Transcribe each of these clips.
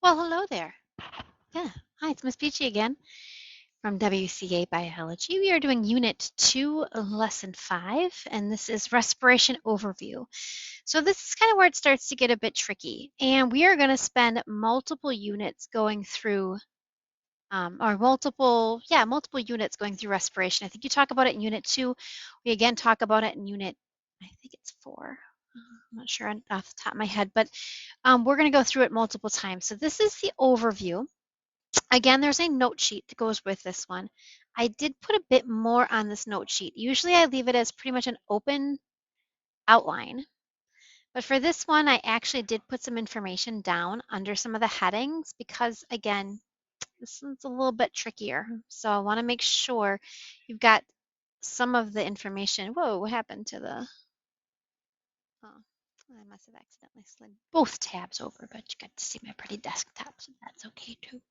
Well, hello there. Yeah. Hi, it's Miss Peachy again from WCA Biology. We are doing Unit 2, Lesson 5, and this is Respiration Overview. So this is kind of where it starts to get a bit tricky, and we are going to spend multiple units going through, multiple units going through respiration. I think you talk about it in Unit 2. We again talk about it in Unit, I think it's 4. I'm not sure off the top of my head, but we're going to go through it multiple times. So this is the overview. Again, there's a note sheet that goes with this one. I did put a bit more on this note sheet. Usually I leave it as pretty much an open outline, but for this one, I actually did put some information down under some of the headings because, again, this one's a little bit trickier. So I want to make sure you've got some of the information. Whoa, what happened to the, oh, I must have accidentally slid both tabs over, but you got to see my pretty desktop, so that's okay too.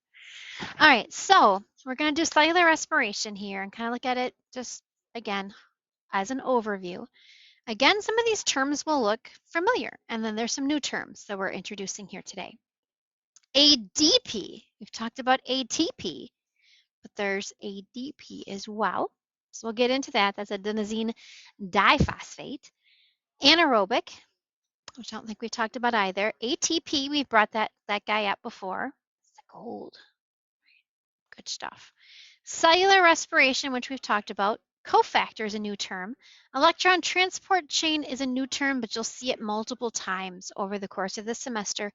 All right, so we're going to do cellular respiration here and kind of look at it just, again, as an overview. Again, some of these terms will look familiar, and then there's some new terms that we're introducing here today. ADP, we've talked about ATP, but there's ADP as well. So we'll get into that. That's adenosine diphosphate. Anaerobic, which I don't think we talked about either. ATP, we've brought that guy up before. It's the gold. Good stuff. Cellular respiration, which we've talked about. Cofactor is a new term. Electron transport chain is a new term, but you'll see it multiple times over the course of the semester.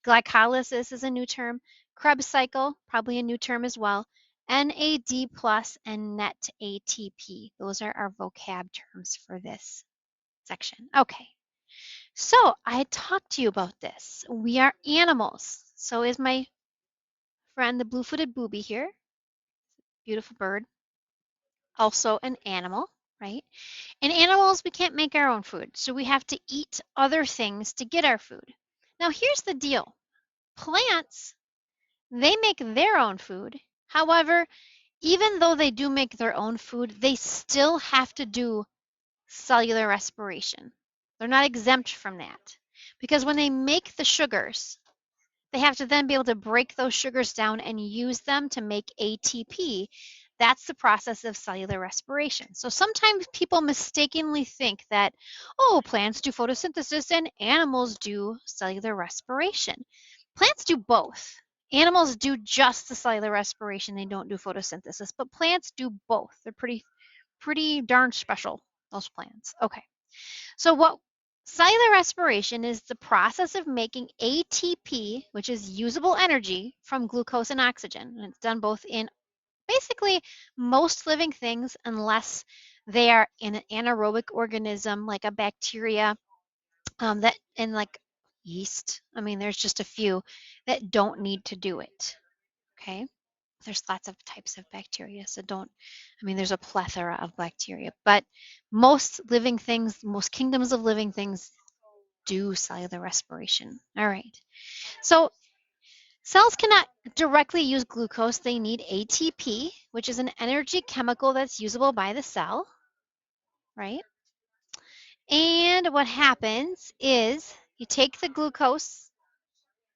Glycolysis is a new term. Krebs cycle, probably a new term as well. NAD plus and net ATP. Those are our vocab terms for this section. Okay, so I talked to you about this. We are animals. So is my friend, the blue-footed booby here. Beautiful bird. Also an animal, right? In animals, we can't make our own food, so we have to eat other things to get our food. Now, here's the deal. Plants, they make their own food. However, even though they do make their own food, they still have to do cellular respiration. They're not exempt from that because when they make the sugars, they have to then be able to break those sugars down and use them to make ATP. That's the process of cellular respiration. So sometimes people mistakenly think that, oh, plants do photosynthesis and animals do cellular respiration. Plants do both. Animals do just the cellular respiration. They don't do photosynthesis, but plants do both. They're pretty darn special, those plants. Okay. So what cellular respiration is the process of making ATP, which is usable energy from glucose and oxygen. And it's done both in basically most living things unless they are in an anaerobic organism like a bacteria that and like yeast. I mean, there's just a few that don't need to do it. Okay. There's lots of types of bacteria, so there's a plethora of bacteria, but most living things, most kingdoms of living things do cellular respiration. All right. So cells cannot directly use glucose. They need ATP, which is an energy chemical that's usable by the cell, right? And what happens is you take the glucose,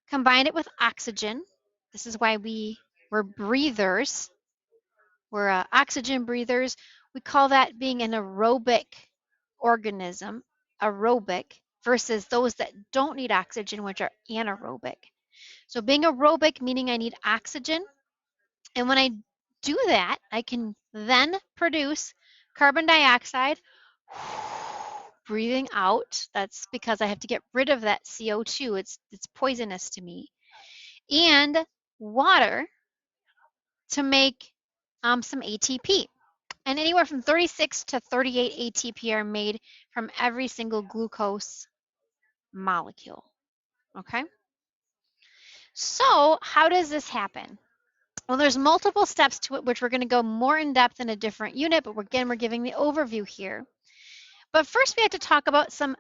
combine it with oxygen. This is why we're breathers. We're oxygen breathers. We call that being an aerobic organism, aerobic, versus those that don't need oxygen, which are anaerobic. So being aerobic, meaning I need oxygen. And when I do that, I can then produce carbon dioxide, breathing out. That's because I have to get rid of that CO2. It's poisonous to me. And water to make some ATP. And anywhere from 36 to 38 ATP are made from every single glucose molecule. Okay? So how does this happen? Well, there's multiple steps to it, which we're going to go more in depth in a different unit, but again, we're giving the overview here. But first, we have to talk about some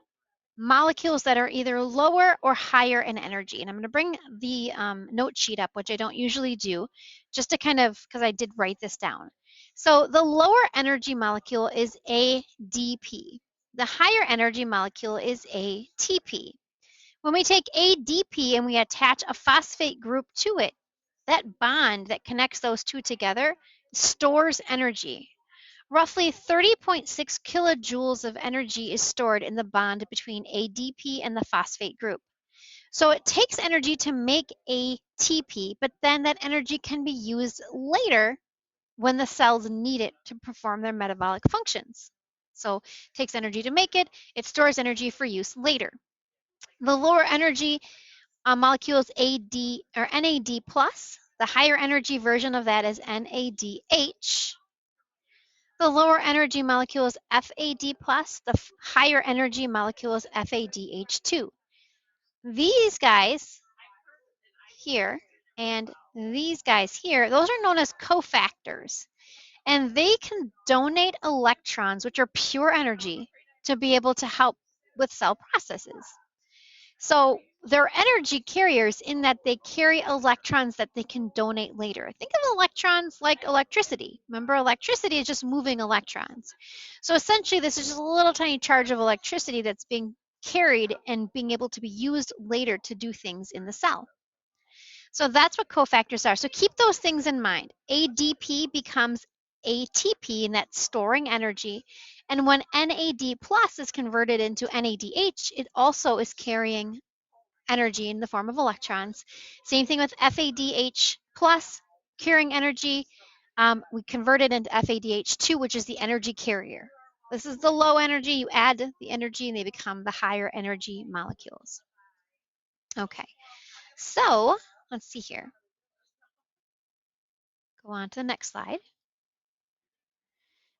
molecules that are either lower or higher in energy. And I'm going to bring the note sheet up, which I don't usually do, just to kind of, because I did write this down. So the lower energy molecule is ADP. The higher energy molecule is ATP. When we take ADP and we attach a phosphate group to it, that bond that connects those two together stores energy. Roughly 30.6 kilojoules of energy is stored in the bond between ADP and the phosphate group. So it takes energy to make ATP, but then that energy can be used later when the cells need it to perform their metabolic functions. So it takes energy to make it, it stores energy for use later. The lower energy molecule is AD or NAD plus. The higher energy version of that is NADH. The lower energy molecule is FAD plus. The higher energy molecule is FADH2. These guys here and these guys here, those are known as cofactors. And they can donate electrons, which are pure energy, to be able to help with cell processes. So they're energy carriers in that they carry electrons that they can donate later. Think of electrons like electricity. Remember, electricity is just moving electrons. So essentially, this is just a little tiny charge of electricity that's being carried and being able to be used later to do things in the cell. So that's what cofactors are. So keep those things in mind. ADP becomes ATP, and that's storing energy. And when NAD plus is converted into NADH, it also is carrying energy in the form of electrons. Same thing with FADH plus, carrying energy. We convert it into FADH2, which is the energy carrier. This is the low energy. You add the energy, and they become the higher energy molecules. Okay, so let's see here. Go on to the next slide.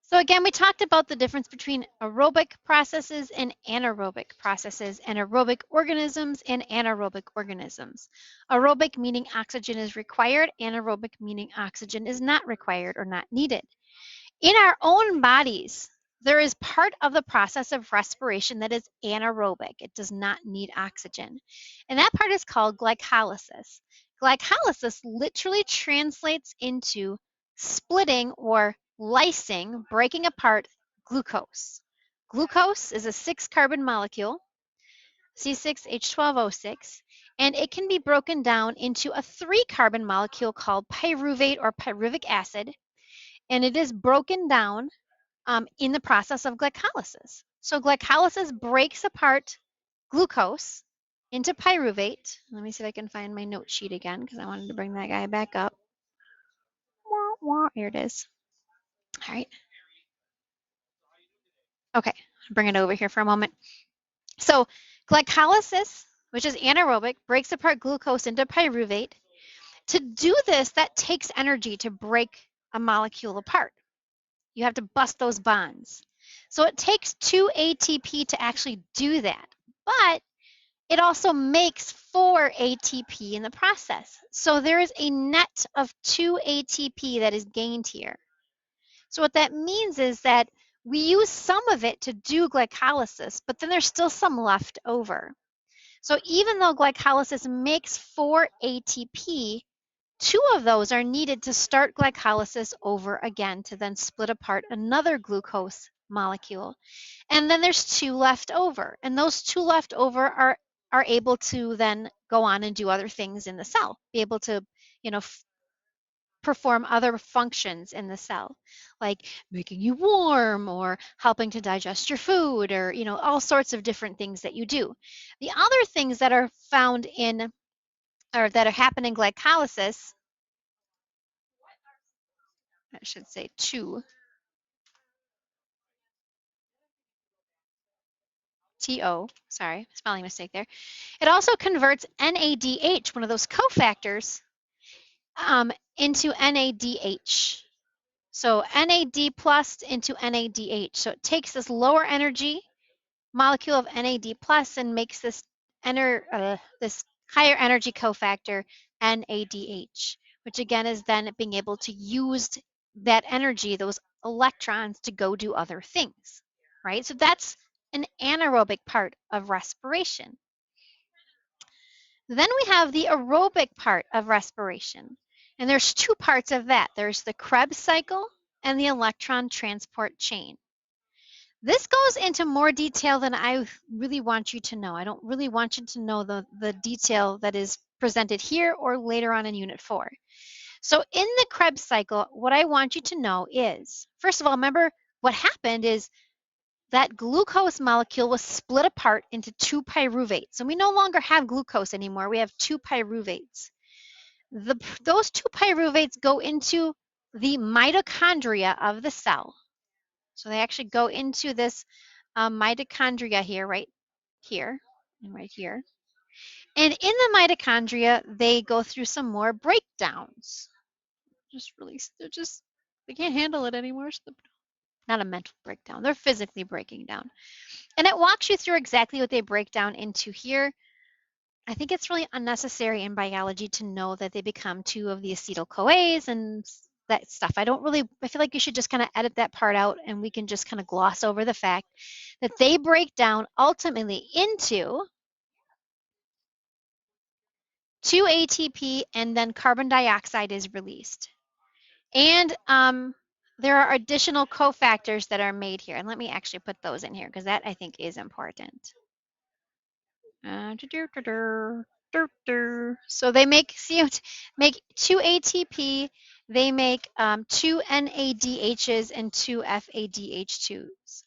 So again, we talked about the difference between aerobic processes and anaerobic processes, and aerobic organisms and anaerobic organisms. Aerobic meaning oxygen is required, anaerobic meaning oxygen is not required or not needed. In our own bodies, there is part of the process of respiration that is anaerobic. It does not need oxygen. And that part is called glycolysis. Glycolysis literally translates into splitting or lysing, breaking apart glucose. Glucose is a 6-carbon molecule, C6H12O6, and it can be broken down into a 3-carbon molecule called pyruvate or pyruvic acid, and it is broken down in the process of glycolysis. So glycolysis breaks apart glucose into pyruvate. Let me see if I can find my note sheet again because I wanted to bring that guy back up. Here it is. All right. Okay, bring it over here for a moment. So glycolysis, which is anaerobic, breaks apart glucose into pyruvate. To do this, that takes energy to break a molecule apart. You have to bust those bonds. So it takes 2 ATP to actually do that, but it also makes 4 ATP in the process. So there is a net of 2 ATP that is gained here. So what that means is that we use some of it to do glycolysis, but then there's still some left over. So even though glycolysis makes 4 ATP, 2 of those are needed to start glycolysis over again to then split apart another glucose molecule. And then there's 2 left over. And those 2 left over are able to then go on and do other things in the cell, be able to, perform other functions in the cell, like making you warm or helping to digest your food or, all sorts of different things that you do. The other things that are found in or that are happening in glycolysis, I should say 2. TO, sorry, spelling mistake there. It also converts NADH, one of those cofactors, into NADH. So NAD plus into NADH. So it takes this lower energy molecule of NAD plus and makes this higher energy cofactor NADH, which again is then being able to use that energy, those electrons, to go do other things, right? So that's an anaerobic part of respiration. Then we have the aerobic part of respiration. And there's 2 parts of that. There's the Krebs cycle and the electron transport chain. This goes into more detail than I really want you to know. I don't really want you to know the detail that is presented here or later on in Unit 4. So in the Krebs cycle, what I want you to know is, first of all, remember what happened is that glucose molecule was split apart into two pyruvates. So we no longer have glucose anymore. We have two pyruvates. Those two pyruvates go into the mitochondria of the cell. So they actually go into this mitochondria here, right here, and right here. And in the mitochondria, they go through some more breakdowns. They can't handle it anymore. So not a mental breakdown. They're physically breaking down. And it walks you through exactly what they break down into here. I think it's really unnecessary in biology to know that they become two of the acetyl-CoAs and that stuff. I feel like you should just kind of edit that part out and we can just kind of gloss over the fact that they break down ultimately into 2 ATP and then carbon dioxide is released. And there are additional cofactors that are made here. And let me actually put those in here because that I think is important. So they make 2 ATP, they make 2 NADHs and 2 FADH2s.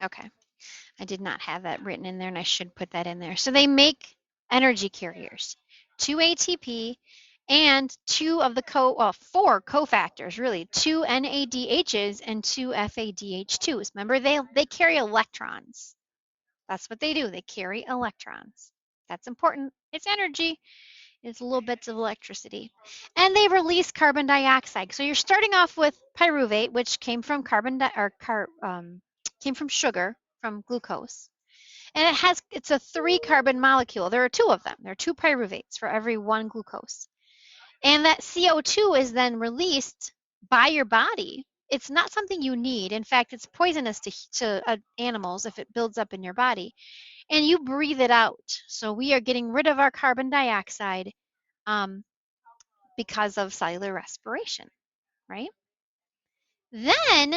Okay, I did not have that written in there and I should put that in there. So they make energy carriers, 2 ATP and 4 cofactors, really, 2 NADHs and 2 FADH2s. Remember, they carry electrons. That's what they do. They carry electrons. That's important. It's energy. It's little bits of electricity. And they release carbon dioxide. So you're starting off with pyruvate, which came from came from sugar, from glucose. And it's a 3-carbon molecule. There are 2 of them. There are 2 pyruvates for every 1 glucose. And that CO2 is then released by your body. It's not something you need. In fact, it's poisonous to animals if it builds up in your body. And you breathe it out. So we are getting rid of our carbon dioxide because of cellular respiration, right? Then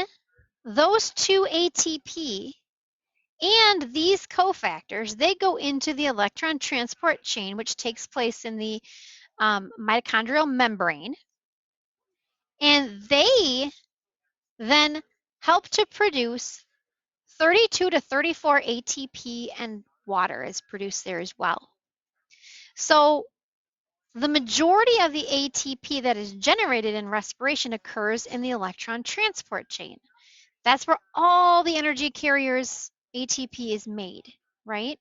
those 2 ATP and these cofactors, they go into the electron transport chain, which takes place in the mitochondrial membrane. And they then help to produce 32 to 34 ATP, and water is produced there as well. So the majority of the ATP that is generated in respiration occurs in the electron transport chain. That's where all the energy carriers ATP is made, right?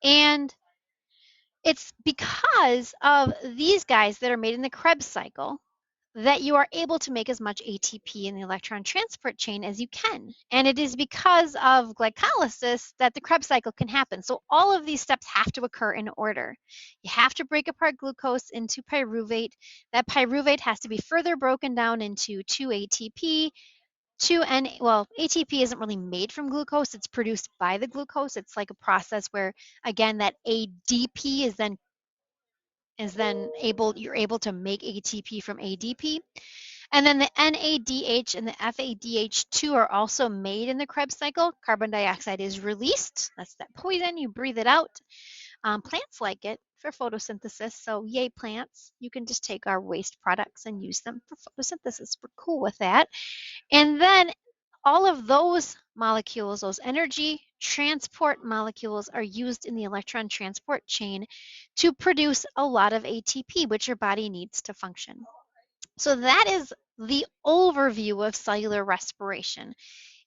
And it's because of these guys that are made in the Krebs cycle that you are able to make as much ATP in the electron transport chain as you can. And it is because of glycolysis that the Krebs cycle can happen. So all of these steps have to occur in order. You have to break apart glucose into pyruvate. That pyruvate has to be further broken down into 2 ATP, ATP isn't really made from glucose, it's produced by the glucose. It's like a process where, again, that ADP you're able to make ATP from ADP. And then the NADH and the FADH2 are also made in the Krebs cycle. Carbon dioxide is released. That's that poison. You breathe it out. Plants like it for photosynthesis. So yay, plants. You can just take our waste products and use them for photosynthesis. We're cool with that. And then all of those molecules, those energy transport molecules, are used in the electron transport chain to produce a lot of ATP, which your body needs to function. So that is the overview of cellular respiration.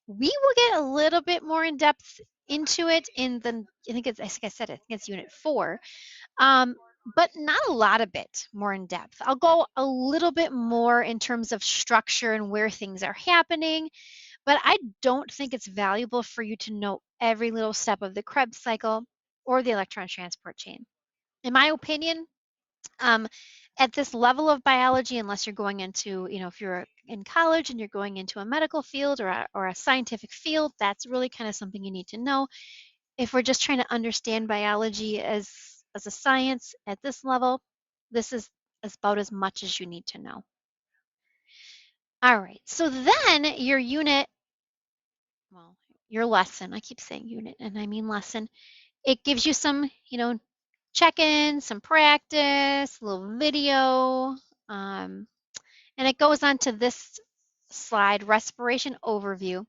We will get a little bit more in depth into it like I said, I think it's Unit 4, but not a lot of bit more in depth. I'll go a little bit more in terms of structure and where things are happening, but I don't think it's valuable for you to know every little step of the Krebs cycle or the electron transport chain. In my opinion, at this level of biology, unless you're going into, if you're in college and you're going into a medical field or a scientific field, that's really kind of something you need to know. If we're just trying to understand biology as a science at this level, this is about as much as you need to know. All right, so then your unit, well, your lesson, I keep saying unit and I mean lesson, it gives you some, check-in, some practice, a little video, and it goes on to this slide, respiration overview.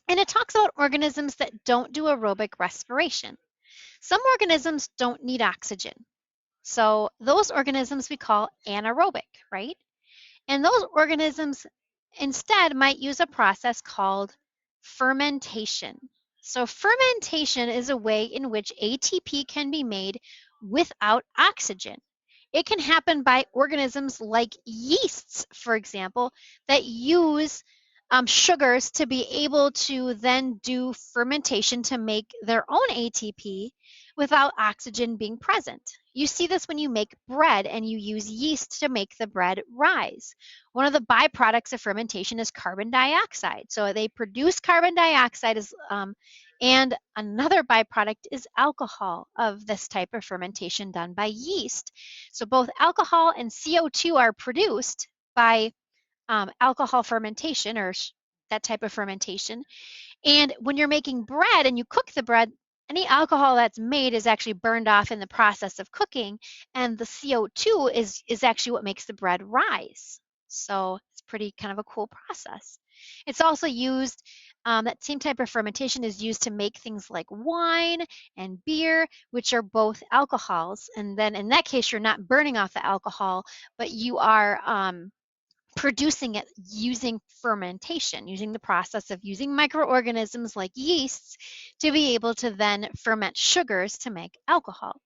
And it talks about organisms that don't do aerobic respiration. Some organisms don't need oxygen. So those organisms we call anaerobic, right? And those organisms instead might use a process called fermentation. So, fermentation is a way in which ATP can be made without oxygen. It can happen by organisms like yeasts, for example, that use sugars to be able to then do fermentation to make their own ATP without oxygen being present. You see this when you make bread and you use yeast to make the bread rise. One of the byproducts of fermentation is carbon dioxide. So they produce carbon dioxide and another byproduct is alcohol of this type of fermentation done by yeast. So both alcohol and CO2 are produced by alcohol fermentation or that type of fermentation. And when you're making bread and you cook the bread, any alcohol that's made is actually burned off in the process of cooking, and the CO2 is actually what makes the bread rise. So it's pretty kind of a cool process. It's also used, that same type of fermentation is used to make things like wine and beer, which are both alcohols. And then in that case, you're not burning off the alcohol, but you are producing it using fermentation, using the process of using microorganisms like yeasts to be able to then ferment sugars to make alcohol.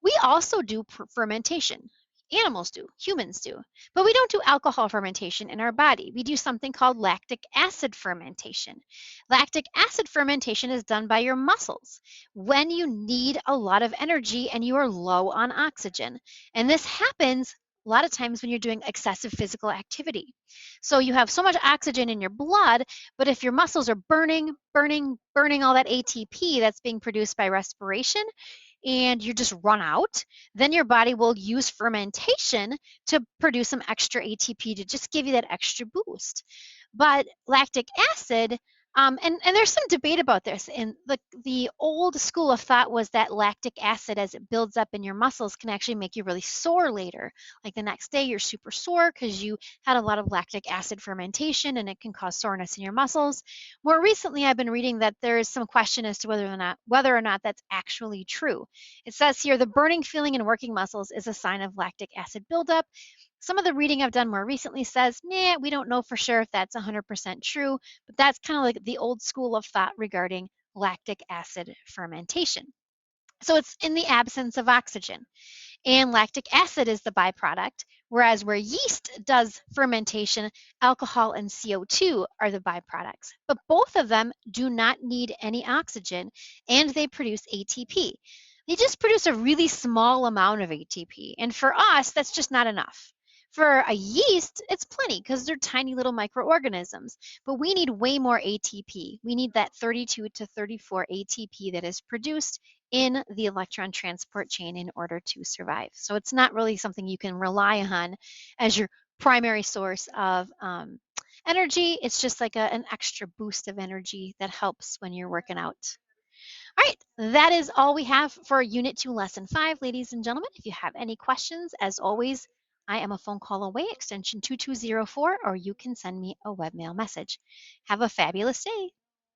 We also do fermentation. Animals do, humans do, but we don't do alcohol fermentation in our body. We do something called lactic acid fermentation. Lactic acid fermentation is done by your muscles when you need a lot of energy and you are low on oxygen. And this happens a lot of times when you're doing excessive physical activity. So you have so much oxygen in your blood, but if your muscles are burning all that ATP that's being produced by respiration, and you just run out, then your body will use fermentation to produce some extra ATP to just give you that extra boost. But lactic acid, and there's some debate about this. And the old school of thought was that lactic acid, as it builds up in your muscles, can actually make you really sore later. Like the next day, you're super sore because you had a lot of lactic acid fermentation, and it can cause soreness in your muscles. More recently, I've been reading that there is some question as to whether or not that's actually true. It says here the burning feeling in working muscles is a sign of lactic acid buildup. Some of the reading I've done more recently says, nah, we don't know for sure if that's 100% true, but that's kind of like the old school of thought regarding lactic acid fermentation. So it's in the absence of oxygen, and lactic acid is the byproduct, whereas where yeast does fermentation, alcohol and CO2 are the byproducts. But both of them do not need any oxygen, and they produce ATP. They just produce a really small amount of ATP, and for us, that's just not enough. For a yeast, it's plenty because they're tiny little microorganisms, but we need way more ATP. We need that 32 to 34 ATP that is produced in the electron transport chain in order to survive. So it's not really something you can rely on as your primary source of energy. It's just like an extra boost of energy that helps when you're working out. All right, that is all we have for Unit 2, Lesson 5, ladies and gentlemen. If you have any questions, as always, I am a phone call away, extension 2204, or you can send me a webmail message. Have a fabulous day.